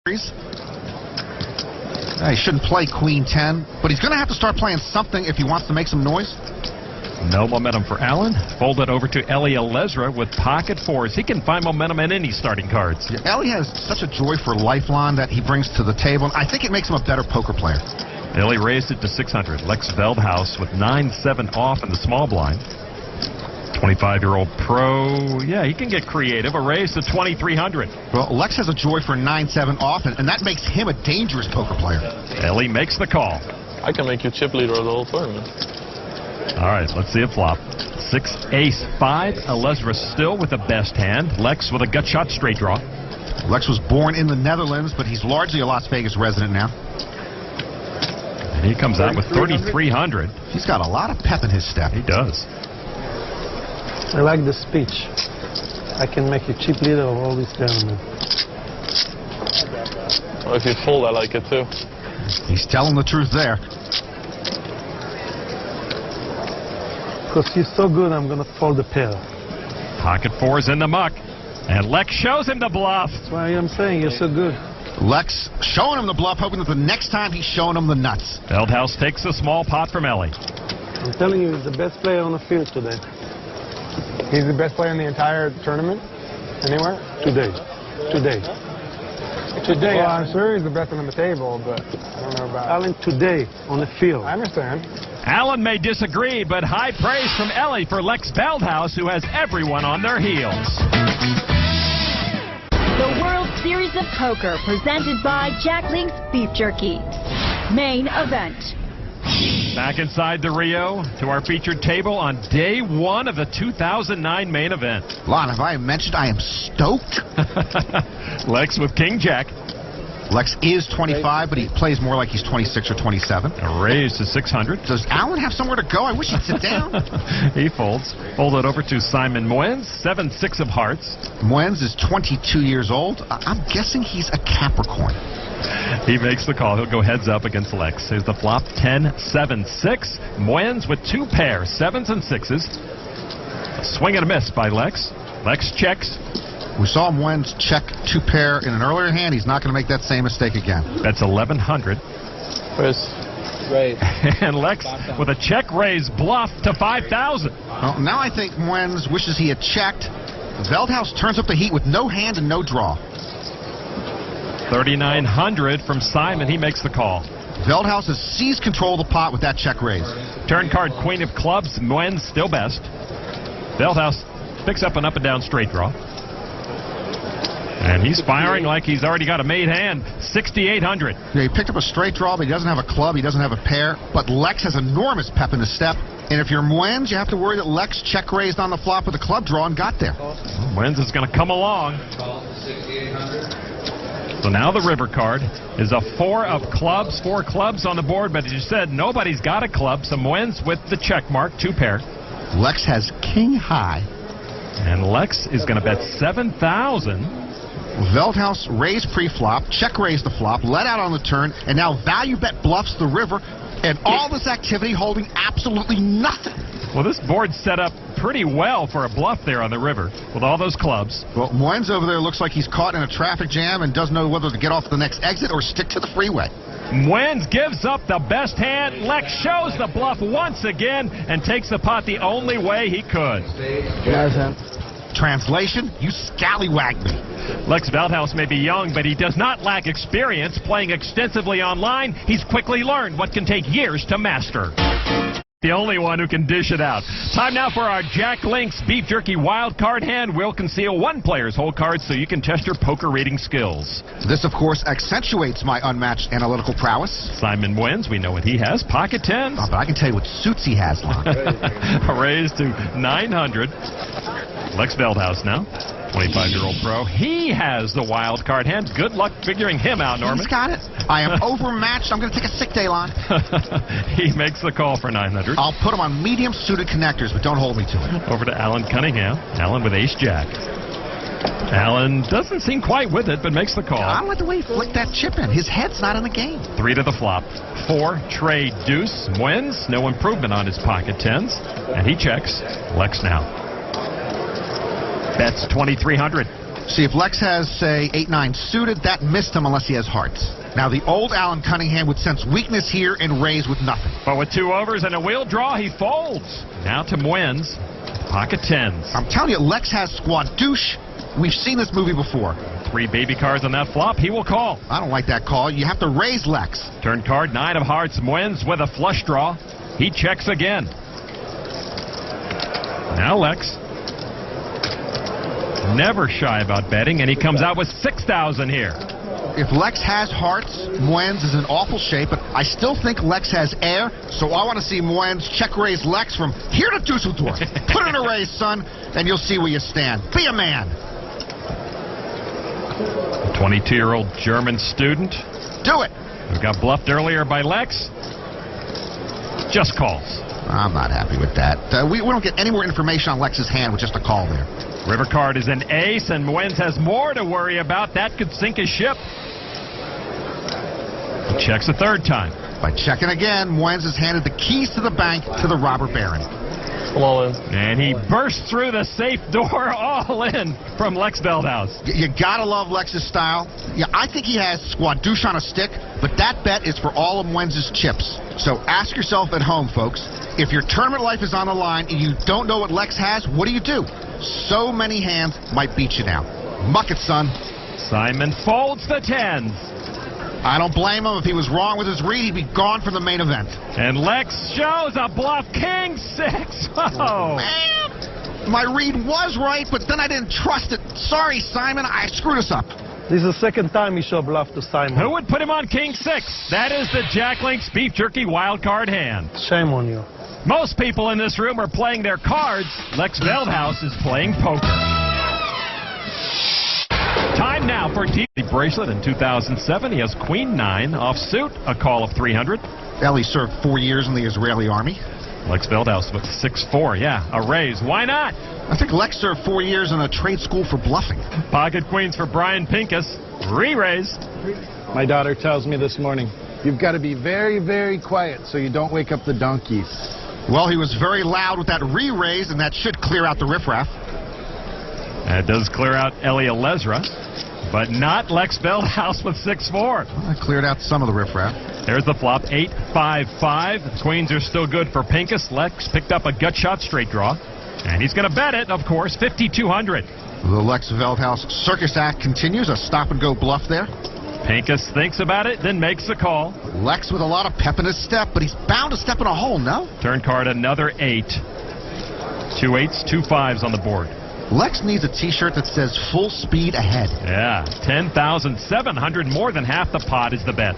He shouldn't play Queen 10, but he's going to have to start playing something if he wants to make some noise. No momentum for Allen. Folded over to Eli Alezra with pocket fours. He can find momentum in any starting cards. Yeah, Eli has such a joy for lifeline that he brings to the table. I think it makes him a better poker player. Eli raised it to 600. Lex Veldhuis with 9-7 off in the small blind. 25-year-old pro, yeah, he can get creative. A raise to 2,300. Well, Lex has a joy for 9-7 off, and that makes him a dangerous poker player. Eli makes the call. I can make you chip leader of the whole tournament. All right, let's see it flop. 6, Ace, 5. Alezra still with the best hand. Lex with a gut shot straight draw. Lex was born in the Netherlands, but he's largely a Las Vegas resident now. And he comes out with 3,300. He's got a lot of pep in his step. He does. I like the speech. I can make you chip leader of all these gentlemen. Well, if you fold, I like it too. He's telling the truth there. Because he's so good, I'm going to fold the pair. Pocket fours in the muck. And Lex shows him the bluff. That's why I'm saying you're so good. Lex showing him the bluff, hoping that the next time he's showing him the nuts. Veldhuis takes a small pot from Eli. I'm telling you, he's the best player on the field today. He's the best player in the entire tournament? Anywhere? Today. Today, well, I'm sure he's the best on the table, but I don't know about... Allen, today, on the field. I understand. Allen may disagree, but high praise from Eli for Lex Veldhuis, who has everyone on their heels. The World Series of Poker, presented by Jack Link's Beef Jerky. Main event. Back inside the Rio to our featured table on day one of the 2009 main event. Lon, have I mentioned I am stoked? Lex with King Jack. Lex is 25, but he plays more like he's 26 or 27. A raise to 600. Does Allen have somewhere to go? I wish he'd sit down. He folds. Folded over to Simon Moyens, 7-6 of hearts. Moyens is 22 years old. I'm guessing he's a Capricorn. He makes the call. He'll go heads up against Lex. Here's the flop, 10-7-6. Moyens with two pairs, 7s and 6s. A swing and a miss by Lex. Lex checks. We saw Moyens check two pair in an earlier hand. He's not going to make that same mistake again. That's 1,100. Raise. And Lex with a check raise bluff to 5,000. Well, now I think Moyens wishes he had checked. Veldhuis turns up the heat with no hand and no draw. 3,900 from Simon. He makes the call. Veldhuis has seized control of the pot with that check raise. Turn card, Queen of Clubs. Moyens still best. Veldhuis picks up an up and down straight draw. And he's firing like he's already got a made hand. 6,800. Yeah, he picked up a straight draw, but he doesn't have a club. He doesn't have a pair. But Lex has enormous pep in his step. And if you're Moyens, you have to worry that Lex check raised on the flop with a club draw and got there. Moyens is going to come along. So now the river card is a 4 of clubs, 4 clubs on the board. But as you said, nobody's got a club. So Moyens with the check mark, 2 pair. Lex has king high. And Lex is going to bet 7,000. Veldhuis raised pre-flop, check raised the flop, let out on the turn, and now value bet bluffs the river, and all this activity holding absolutely nothing. Well, this board's set up pretty well for a bluff there on the river with all those clubs. Well, Moyens over there looks like he's caught in a traffic jam and doesn't know whether to get off the next exit or stick to the freeway. Moyens gives up the best hand. Lex shows the bluff once again and takes the pot the only way he could. Translation, you scallywag me. Lex Veldhuis may be young, but he does not lack experience. Playing extensively online, he's quickly learned what can take years to master. The only one who can dish it out. Time now for our Jack Link's Beef Jerky wild card hand. We'll conceal one player's whole card so you can test your poker reading skills. This, of course, accentuates my unmatched analytical prowess. Simon Moyens, we know what he has. Pocket tens. Oh, but I can tell you what suits he has, Lon. A raise to 900. Lex Veldhuis now. 25-year-old pro. He has the wild card hand. Good luck figuring him out, Norman. He's got it. I am overmatched. I'm going to take a sick day, Lon. He makes the call for 900. I'll put him on medium-suited connectors, but don't hold me to it. Over to Alan Cunningham. Alan with ace-jack. Alan doesn't seem quite with it, but makes the call. I don't like the way he flicked that chip in. His head's not in the game. 3 to the flop. 4, trade, deuce. Moyens, no improvement on his pocket tens. And he checks. Lex now. Bets 2,300. See, if Lex has, say, 8-9 suited, that missed him unless he has hearts. Now, the old Alan Cunningham would sense weakness here and raise with nothing. But with 2 overs and a wheel draw, he folds. Now to Mwens. Pocket tens. I'm telling you, Lex has squadouche. We've seen this movie before. 3 baby cards on that flop. He will call. I don't like that call. You have to raise Lex. Turn card, 9 of hearts. Mwens with a flush draw. He checks again. Now Lex. Never shy about betting, and he comes out with 6,000 here. If Lex has hearts, Mwens is in awful shape, but I still think Lex has air, so I want to see Mwens check raise Lex from here to Dusseldorf. Put in a raise, son, and you'll see where you stand. Be a man. A 22-year-old German student. Do it. Who got bluffed earlier by Lex. Just calls. I'm not happy with that. We don't get any more information on Lex's hand with just a call there. River card is an ace, and Mwens has more to worry about. That could sink his ship. He checks a 3rd time. By checking again, Mwens has handed the keys to the bank to the robber baron. I'm all in. And he bursts through the safe door all in from Lex Veldhuis. You gotta love Lex's style. Yeah, I think he has squadouche on a stick, but that bet is for all of Mwens' chips. So ask yourself at home, folks, if your tournament life is on the line and you don't know what Lex has, what do? So many hands might beat you now. Muck it, son. Simon folds the tens. I don't blame him. If he was wrong with his read, he'd be gone from the main event. And Lex shows a bluff king 6. Oh. Man, my read was right, but then I didn't trust it. Sorry, Simon. I screwed us up. This is the 2nd time he showed bluff to Simon. Who would put him on king 6? That is the Jack Link's beef jerky wild card hand. Shame on you. Most people in this room are playing their cards. Lex Veldhuis is playing poker. Time now for the bracelet in 2007. He has queen 9 off suit, a call of 300. Ellie served 4 years in the Israeli army. Lex Veldhuis with 6-4. Yeah, a raise. Why not? I think Lex served 4 years in a trade school for bluffing. Pocket queens for Brian Pincus. Re-raise. My daughter tells me this morning, you've got to be very, very quiet so you don't wake up the donkeys. Well, he was very loud with that re-raise, and that should clear out the riffraff. That does clear out Ellie Alezra, but not Lex Veldhuis with 6-4. Well, that cleared out some of the riffraff. There's the flop, 8-5-5. The queens are still good for Pincus. Lex picked up a gut shot straight draw, and he's going to bet it, of course, 5,200. The Lex Veldhuis circus act continues, a stop-and-go bluff there. Pincus thinks about it, then makes the call. Lex with a lot of pep in his step, but he's bound to step in a hole, no? Turn card, another 8. 2 8s, 2 5s on the board. Lex needs a T-shirt that says full speed ahead. Yeah, 10,700, more than half the pot is the bet.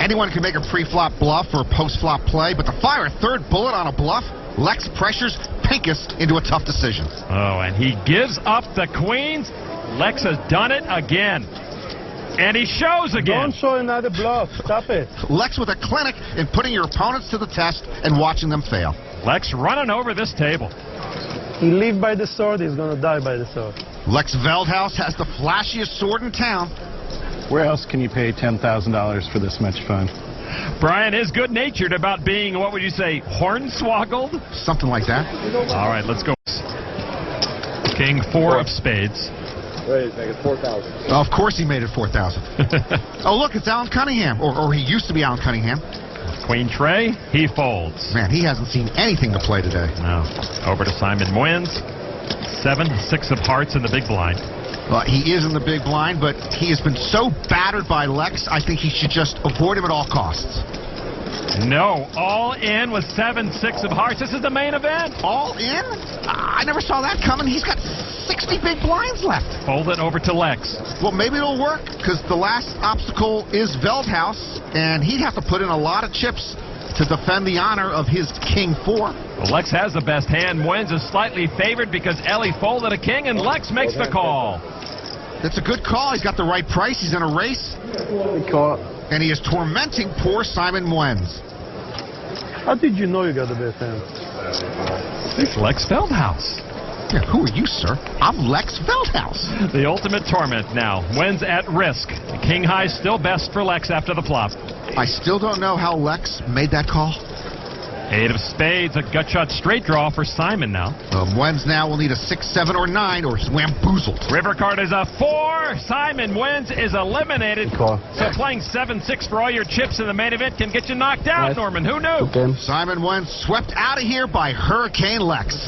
Anyone can make a pre-flop bluff or post-flop play, but to fire a 3rd bullet on a bluff, Lex pressures Pincus into a tough decision. Oh, and he gives up the queens. Lex has done it again. And he shows again. Don't show another bluff. Stop it. Lex with a clinic in putting your opponents to the test and watching them fail. Lex running over this table. He live by the sword, he's going to die by the sword. Lex Veldhuis has the flashiest sword in town. Where else can you pay $10,000 for this much fun? Brian is good-natured about being, what would you say, hornswoggled? Something like that. All right, let's go. King 4 of spades. Raise, make it 4,000. Of course he made it 4,000. Oh, look, it's Alan Cunningham. Or he used to be Alan Cunningham. Queen Trey, he folds. Man, he hasn't seen anything to play today. No. Over to Simon Mwens. 7, 6 of hearts in the big blind. Well, he is in the big blind, but he has been so battered by Lex, I think he should just avoid him at all costs. No, all in with 7, 6 of hearts. This is the main event. All in? I never saw that coming. He's got 60 big blinds left. Fold it over to Lex. Well, maybe it'll work, because the last obstacle is Veldhuis, and he'd have to put in a lot of chips to defend the honor of his King 4. Well, Lex has the best hand. Mwens is slightly favored because Ellie folded a king, and Lex makes the call. That's a good call. He's got the right price. He's in a race. Good call. And he is tormenting poor Simon Mwens. How did you know you got the best hand? It's Lex Veldhuis. Yeah, who are you, sir? I'm Lex Veldhuis. The ultimate torment now. Mwens at risk. The king high still best for Lex after the flop. I still don't know how Lex made that call. 8 of spades, a gut shot straight draw for Simon now. Wens now will need a 6, 7, or 9 or wamboozled. River card is a 4. Simon Wens is eliminated. Call. So playing 7-6 for all your chips in the main event can get you knocked out, Right. Norman. Who knew? Okay. Simon Wens swept out of here by Hurricane Lex.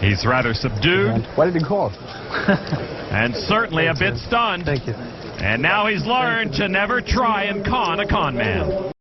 He's rather subdued Why did he call? and certainly a bit stunned. Thank you. And now he's learned to never try and con a con man.